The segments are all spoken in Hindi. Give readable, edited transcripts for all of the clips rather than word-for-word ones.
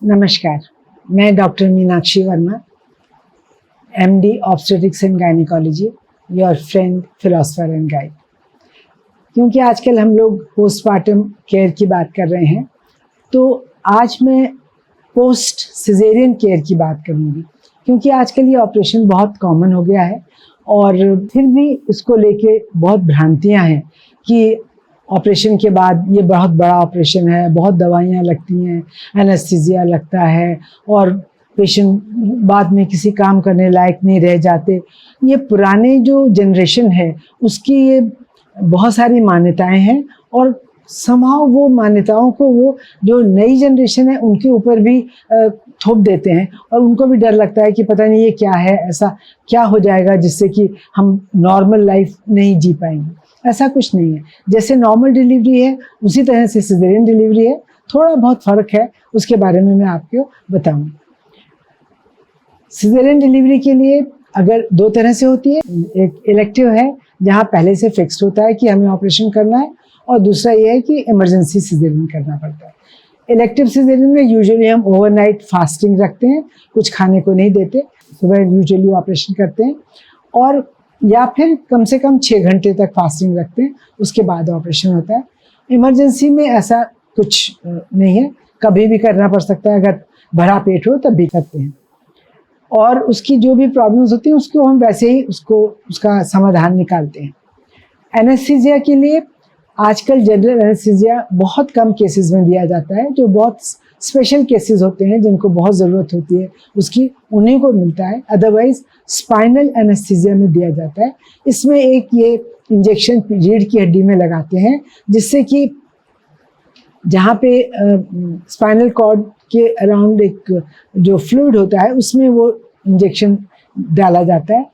नमस्कार, मैं doctor Meenakshi Verma, MD obstetrics and gynaecology, your friend, philosopher and guide. क्योंकि आजकल हम लोग पोस्टमार्टम केयर की बात कर रहे हैं, तो आज मैं पोस्ट सिजेरियन केयर की बात करूँगी। क्योंकि आजकल ये ऑपरेशन बहुत कॉमन हो गया है और फिर भी इसको लेके बहुत भ्रांतियाँ हैं कि ऑपरेशन के बाद ये बहुत बड़ा ऑपरेशन है, बहुत दवाइयाँ लगती हैं, एनेस्थीसिया लगता है और पेशेंट बाद में किसी काम करने लायक नहीं रह जाते। ये पुराने जो जनरेशन है उसकी ये बहुत सारी मान्यताएं हैं और समाव वो मान्यताओं को वो जो नई जनरेशन है उनके ऊपर भी थोप देते हैं और उनको भी डर लगता है कि पता नहीं ये क्या है, ऐसा क्या हो जाएगा जिससे कि हम नॉर्मल लाइफ नहीं जी पाएंगे। ऐसा कुछ नहीं है। जैसे नॉर्मल डिलीवरी है उसी तरह से सिजेरियन डिलीवरी है, थोड़ा बहुत फ़र्क है, उसके बारे में मैं आपको बताऊंगी। सिजेरियन डिलीवरी के लिए अगर दो तरह से होती है, एक इलेक्टिव है जहाँ पहले से फिक्स्ड होता है कि हमें ऑपरेशन करना है, और दूसरा ये है कि इमरजेंसी सिजेरियन करना पड़ता है। इलेक्टिव सिजेरियन में यूजुअली हम ओवरनाइट फास्टिंग रखते हैं, कुछ खाने को नहीं देते, सुबह यूजुअली ऑपरेशन करते हैं और या फिर कम से कम 6 घंटे तक फास्टिंग रखते हैं, उसके बाद ऑपरेशन होता है। इमरजेंसी में ऐसा कुछ नहीं है, कभी भी करना पड़ सकता है, अगर भरा पेट हो तब भी करते हैं और उसकी जो भी प्रॉब्लम्स होती हैं उसको हम वैसे ही उसका समाधान निकालते हैं। एनेस्थीसिया के लिए आजकल जनरल एनेस्थीसिया बहुत कम केसेस में दिया जाता है, जो बहुत स्पेशल केसेस होते हैं जिनको बहुत ज़रूरत होती है उसकी, उन्हीं को मिलता है। अदरवाइज स्पाइनल एनेस्थीसिया में दिया जाता है। इसमें एक ये इंजेक्शन रीढ़ की हड्डी में लगाते हैं जिससे कि जहाँ पे स्पाइनल कॉर्ड के अराउंड एक जो फ्लूइड होता है उसमें वो इंजेक्शन डाला जाता है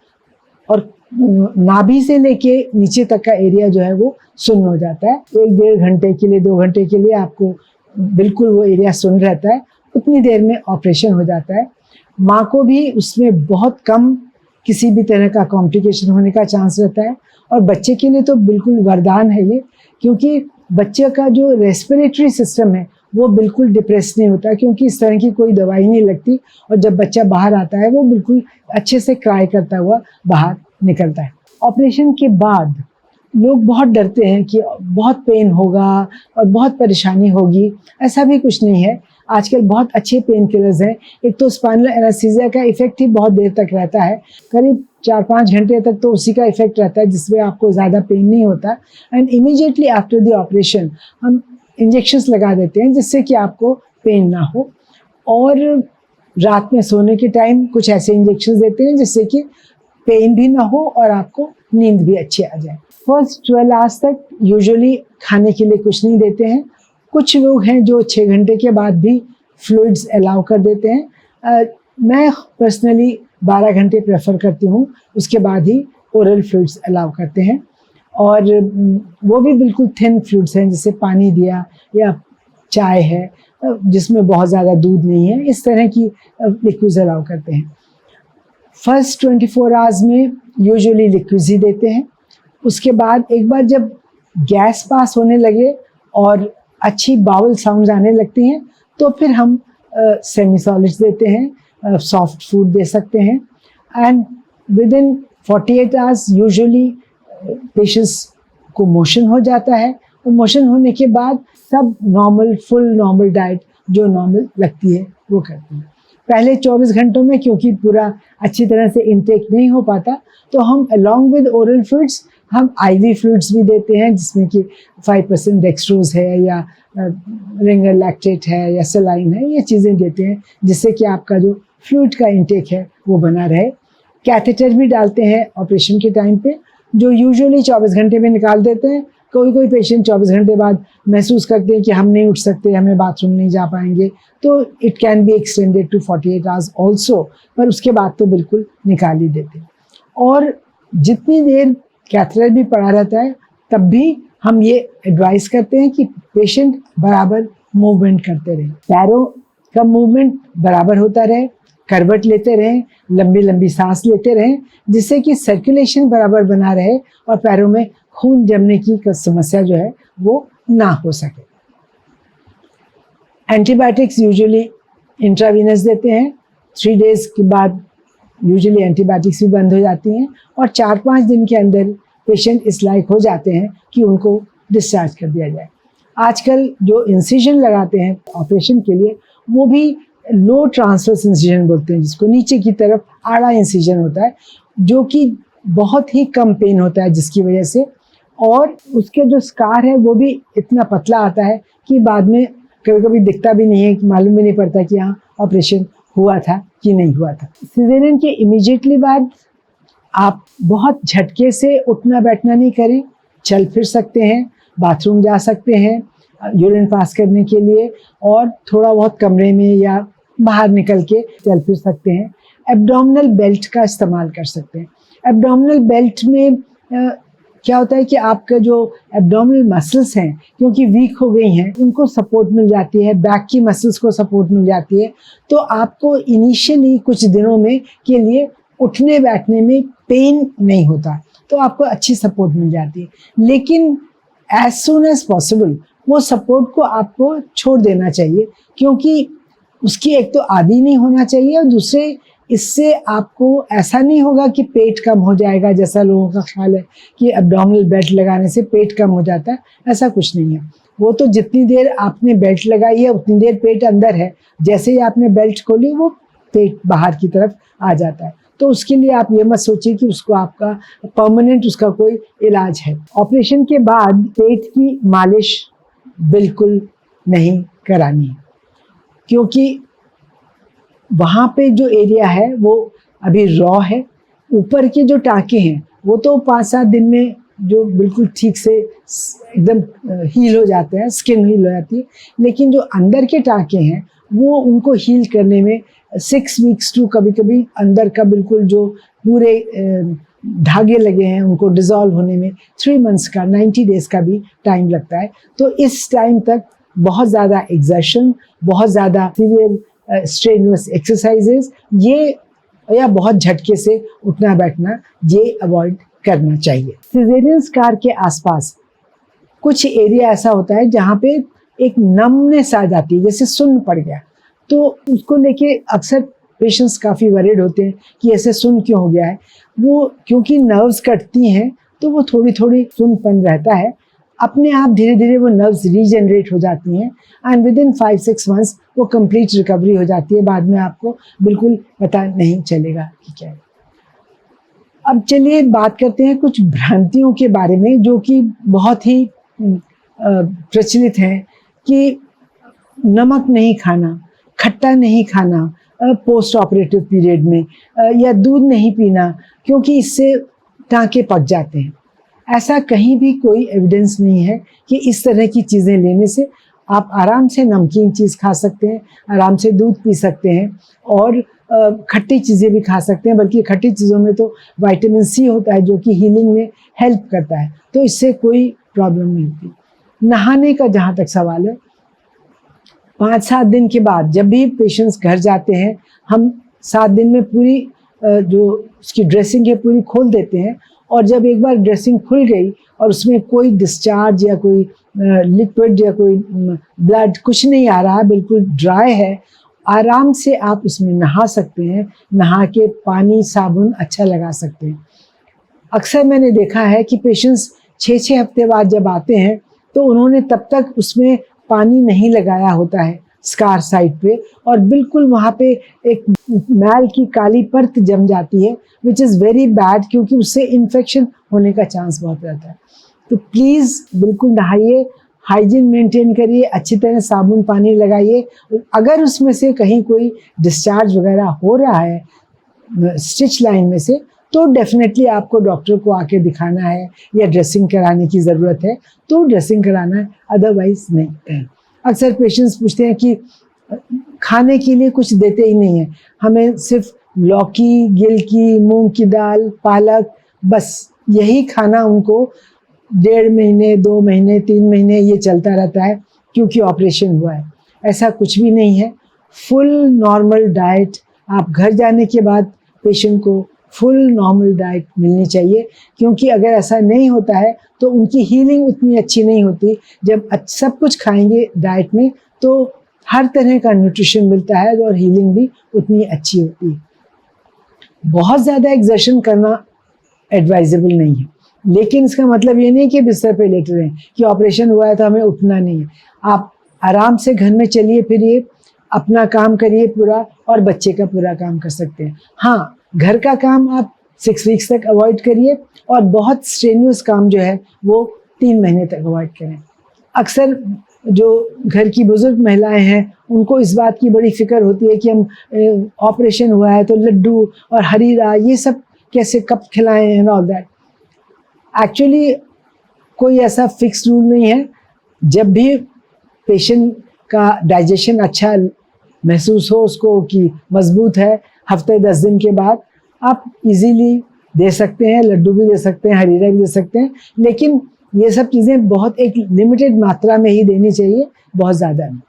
और नाभि से लेके नीचे तक का एरिया जो है वो सुन्न हो जाता है। 1-1.5 घंटे के लिए, 2 घंटे के लिए आपको बिल्कुल वो एरिया सुन्न रहता है, उतनी देर में ऑपरेशन हो जाता है। माँ को भी उसमें बहुत कम किसी भी तरह का कॉम्प्लिकेशन होने का चांस रहता है और बच्चे के लिए तो बिल्कुल वरदान है ये, क्योंकि बच्चे का जो रेस्पिरेटरी सिस्टम है वो बिल्कुल डिप्रेस नहीं होता, क्योंकि इस तरह की कोई दवाई नहीं लगती और जब बच्चा बाहर आता है वो बिल्कुल अच्छे से क्राई करता हुआ बाहर निकलता है। ऑपरेशन के बाद लोग बहुत डरते हैं कि बहुत पेन होगा और बहुत परेशानी होगी। ऐसा भी कुछ नहीं है। आजकल बहुत अच्छे पेन किलर्स हैं। एक तो स्पाइनल एनेस्थीसिया का इफेक्ट ही बहुत देर तक रहता है, करीब 4-5 घंटे तक तो उसी का इफेक्ट रहता है, जिसमें आपको ज़्यादा पेन नहीं होता। And immediately after the operation हम इंजेक्शंस लगा देते हैं जिससे कि आपको पेन ना हो, और रात में सोने के टाइम कुछ ऐसे इंजेक्शंस देते हैं जिससे कि पेन भी ना हो और आपको नींद भी अच्छी आ जाए। फर्स्ट 12 आवर्स तक यूजुअली खाने के लिए कुछ नहीं देते हैं। कुछ लोग हैं जो 6 घंटे के बाद भी फ्लूइड्स अलाउ कर देते हैं। मैं पर्सनली 12 घंटे प्रेफर करती हूँ, उसके बाद ही ओरल फ्लूइड्स अलाउ करते हैं और वो भी बिल्कुल थिन फ्लूइड्स हैं, जैसे पानी दिया या चाय है जिसमें बहुत ज़्यादा दूध नहीं है, इस तरह की लिक्विड्स अलाउ करते हैं। फर्स्ट 24 आवर्स में यूजुअली लिक्विड्स ही देते हैं। उसके बाद एक बार जब गैस पास होने लगे और अच्छी बाउल साउंड्स आने लगती हैं तो फिर हम सेमी सॉलिड्स देते हैं, सॉफ्ट फूड दे सकते हैं। And with in 48 hours usually patients को मोशन हो जाता है और मोशन होने के बाद सब नॉर्मल, फुल नॉर्मल डाइट जो नॉर्मल लगती है वो करते हैं। पहले 24 घंटों में क्योंकि पूरा अच्छी तरह से इंटेक नहीं हो पाता तो हम अलॉन्ग विद ओरल फ्लूइड्स हम आईवी फ्लूइड्स भी देते हैं, जिसमें कि 5% डेक्सट्रोज है या रिंगर लैक्टेट है या सलाइन है, ये चीज़ें देते हैं जिससे कि आपका जो फ्लूइड का इंटेक है वो बना रहे। कैथेटर भी डालते हैं ऑपरेशन के टाइम पे, जो यूजुअली 24 घंटे में निकाल देते हैं। कोई पेशेंट 24 घंटे बाद महसूस करते हैं कि हम नहीं उठ सकते, हमें बाथरूम नहीं जा पाएंगे, तो it can be extended to 48 hours also, पर उसके बाद तो बिल्कुल निकाल ही देते हैं। और जितनी देर कैथेटर भी पड़ा रहता है तब भी हम ये एडवाइस करते हैं कि पेशेंट बराबर मूवमेंट करते रहे, पैरों का मूवमेंट बराबर होता रहे, करवट लेते रहें, लंबी लंबी सांस लेते रहें, जिससे कि सर्कुलेशन बराबर बना रहे और पैरों में खून जमने की समस्या जो है वो ना हो सके। एंटीबायोटिक्स यूजुअली इंट्रावीनस देते हैं। 3 डेज के बाद यूजुअली एंटीबायोटिक्स भी बंद हो जाती हैं और 4-5 दिन के अंदर पेशेंट इस लायक हो जाते हैं कि उनको डिस्चार्ज कर दिया जाए। आजकल जो इंसिजन लगाते हैं ऑपरेशन के लिए वो भी लो ट्रांसवर्स इंसिजन बोलते हैं, जिसको नीचे की तरफ आड़ा इंसिजन होता है, जो कि बहुत ही कम पेन होता है जिसकी वजह से, और उसके जो स्कार है वो भी इतना पतला आता है कि बाद में कभी कभी दिखता भी नहीं है, कि मालूम भी नहीं पड़ता कि यहाँ ऑपरेशन हुआ था कि नहीं हुआ था। सिजेरियन के इमीडिएटली बाद आप बहुत झटके से उठना बैठना नहीं करें, चल फिर सकते हैं, बाथरूम जा सकते हैं यूरिन पास करने के लिए, और थोड़ा बहुत कमरे में या बाहर निकल के चल फिर सकते हैं। एब्डोमिनल बेल्ट का इस्तेमाल कर सकते हैं। एब्डोमिनल बेल्ट में क्या होता है कि आपका जो एब्डोमिनल मसल्स हैं, क्योंकि वीक हो गई हैं, उनको सपोर्ट मिल जाती है, बैक की मसल्स को सपोर्ट मिल जाती है, तो आपको इनिशियली कुछ दिनों में के लिए उठने बैठने में पेन नहीं होता, तो आपको अच्छी सपोर्ट मिल जाती है। लेकिन एज सुन एज पॉसिबल वो सपोर्ट को आपको छोड़ देना चाहिए, क्योंकि उसकी एक तो आदी नहीं होना चाहिए, और दूसरे इससे आपको ऐसा नहीं होगा कि पेट कम हो जाएगा, जैसा लोगों का ख्याल है कि एब्डोमिनल बेल्ट लगाने से पेट कम हो जाता है। ऐसा कुछ नहीं है। वो तो जितनी देर आपने बेल्ट लगाई है उतनी देर पेट अंदर है, जैसे ही आपने बेल्ट खोली वो पेट बाहर की तरफ आ जाता है। तो उसके लिए आप ये मत सोचिए कि उसको आपका परमानेंट उसका कोई इलाज है। ऑपरेशन के बाद पेट की मालिश बिल्कुल नहीं करानी है, क्योंकि वहाँ पे जो एरिया है वो अभी रॉ है। ऊपर के जो टाँके हैं वो तो 5-7 दिन में जो बिल्कुल ठीक से एकदम हील हो जाते हैं, स्किन हील हो जाती है, लेकिन जो अंदर के टाँके हैं वो उनको हील करने में 6 वीक्स टू कभी कभी अंदर का बिल्कुल जो पूरे धागे लगे हैं उनको डिज़ोल्व होने में 3 मंथ्स का 90 डेज़ का भी टाइम लगता है। तो इस टाइम तक बहुत ज़्यादा एक्सर्शन, बहुत ज़्यादा सीवियर स्ट्रेनुअस एक्सरसाइजेस ये या बहुत झटके से उठना बैठना ये अवॉइड करना चाहिए। सिजेरियन स्कार के आसपास कुछ एरिया ऐसा होता है जहाँ पे एक नमनेस आ जाती है, जैसे सुन्न पड़ गया, तो उसको लेके अक्सर पेशेंट्स काफ़ी वरीड होते हैं कि ऐसे सुन्न क्यों हो गया है। वो क्योंकि नर्व्स कटती हैं तो वो थोड़ी थोड़ी सुन्नपन रहता है, अपने आप धीरे धीरे वो नर्व्स रीजनरेट हो जाती हैं एंड विद इन 5-6 मंथ्स वो कंप्लीट रिकवरी हो जाती है। बाद में आपको बिल्कुल पता नहीं चलेगा कि क्या है। अब चलिए बात करते हैं कुछ भ्रांतियों के बारे में जो कि बहुत ही प्रचलित हैं, कि नमक नहीं खाना, खट्टा नहीं खाना पोस्ट ऑपरेटिव पीरियड में, या दूध नहीं पीना क्योंकि इससे टाँके पक जाते हैं। ऐसा कहीं भी कोई एविडेंस नहीं है कि इस तरह की चीज़ें लेने से आप आराम से नमकीन चीज़ खा सकते हैं, आराम से दूध पी सकते हैं और खट्टी चीज़ें भी खा सकते हैं। बल्कि खट्टी चीज़ों में तो विटामिन सी होता है जो कि हीलिंग में हेल्प करता है, तो इससे कोई प्रॉब्लम नहीं होती। नहाने का जहाँ तक सवाल है, 5-7 दिन के बाद जब भी पेशेंट्स घर जाते हैं, हम 7 दिन में पूरी जो उसकी ड्रेसिंग है पूरी खोल देते हैं, और जब एक बार ड्रेसिंग खुल गई और उसमें कोई डिस्चार्ज या कोई लिक्विड या कोई ब्लड कुछ नहीं आ रहा, बिल्कुल ड्राई है, आराम से आप उसमें नहा सकते हैं। नहा के पानी साबुन अच्छा लगा सकते हैं। अक्सर मैंने देखा है कि पेशेंट्स 6-6 हफ्ते बाद जब आते हैं तो उन्होंने तब तक उसमें पानी नहीं लगाया होता है स्कार साइड पे, और बिल्कुल वहाँ पे एक मैल की काली परत जम जाती है, विच इज़ वेरी बैड, क्योंकि उससे इन्फेक्शन होने का चांस बहुत रहता है। तो प्लीज़ बिल्कुल नहाइए, हाइजीन मेंटेन करिए, अच्छी तरह साबुन पानी लगाइए। अगर उसमें से कहीं कोई डिस्चार्ज वगैरह हो रहा है स्टिच लाइन में से, तो डेफिनेटली आपको डॉक्टर को आके दिखाना है या ड्रेसिंग कराने की ज़रूरत है तो ड्रेसिंग कराना है, अदरवाइज नहीं। अक्सर पेशेंट्स पूछते हैं कि खाने के लिए कुछ देते ही नहीं है, हमें सिर्फ लौकी, गिलकी, मूंग की दाल, पालक, बस यही खाना उनको 1.5 महीने, 2 महीने, 3 महीने ये चलता रहता है क्योंकि ऑपरेशन हुआ है। ऐसा कुछ भी नहीं है। फुल नॉर्मल डाइट, आप घर जाने के बाद पेशेंट को फुल नॉर्मल डाइट मिलनी चाहिए, क्योंकि अगर ऐसा नहीं होता है तो उनकी हीलिंग उतनी अच्छी नहीं होती। जब सब कुछ खाएंगे डाइट में तो हर तरह का न्यूट्रिशन मिलता है और हीलिंग भी उतनी अच्छी होती है। बहुत ज़्यादा एक्सर्शन करना एडवाइजेबल नहीं है, लेकिन इसका मतलब ये नहीं कि बिस्तर पे लेटे रहें कि ऑपरेशन हुआ है तो हमें उठना नहीं है। आप आराम से घर में चलिए फिरिए, अपना काम करिए पूरा, और बच्चे का पूरा काम कर सकते हैं। हाँ, घर का काम आप 6 वीक्स तक अवॉइड करिए, और बहुत स्ट्रेन्यूअस काम जो है वो 3 महीने तक अवॉइड करें। अक्सर जो घर की बुजुर्ग महिलाएं हैं उनको इस बात की बड़ी फिक्र होती है कि हम ऑपरेशन हुआ है तो लड्डू और हरीरा ये सब कैसे कब खिलाएं एंड ऑल दैट। एक्चुअली कोई ऐसा फिक्स रूल नहीं है। जब भी पेशेंट का डाइजेशन अच्छा महसूस हो उसको कि मजबूत है, हफ्ते 10 दिन के बाद आप इजीली दे सकते हैं, लड्डू भी दे सकते हैं, हरीरा भी दे सकते हैं, लेकिन ये सब चीज़ें बहुत एक लिमिटेड मात्रा में ही देनी चाहिए, बहुत ज़्यादा नहीं।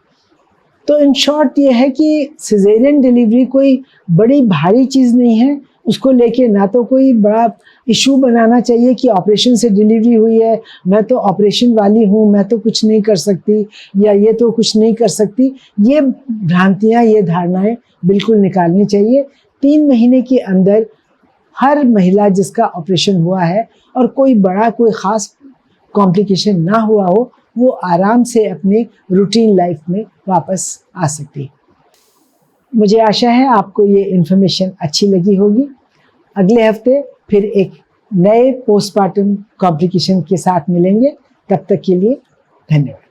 तो इन शॉर्ट ये है कि सिजेरियन डिलीवरी कोई बड़ी भारी चीज़ नहीं है। उसको लेके ना तो कोई बड़ा इशू बनाना चाहिए कि ऑपरेशन से डिलीवरी हुई है, मैं तो ऑपरेशन वाली हूँ, मैं तो कुछ नहीं कर सकती, या ये तो कुछ नहीं कर सकती। ये भ्रांतियाँ, ये धारणाएं बिल्कुल निकालनी चाहिए। 3 महीने के अंदर हर महिला जिसका ऑपरेशन हुआ है और कोई बड़ा कोई ख़ास कॉम्प्लिकेशन ना हुआ हो, वो आराम से अपने रूटीन लाइफ में वापस आ सकती है। मुझे आशा है आपको ये इन्फॉर्मेशन अच्छी लगी होगी। अगले हफ्ते फिर एक नए पोस्टमार्टम कॉम्प्लिकेशन के साथ मिलेंगे। तब तक के लिए धन्यवाद।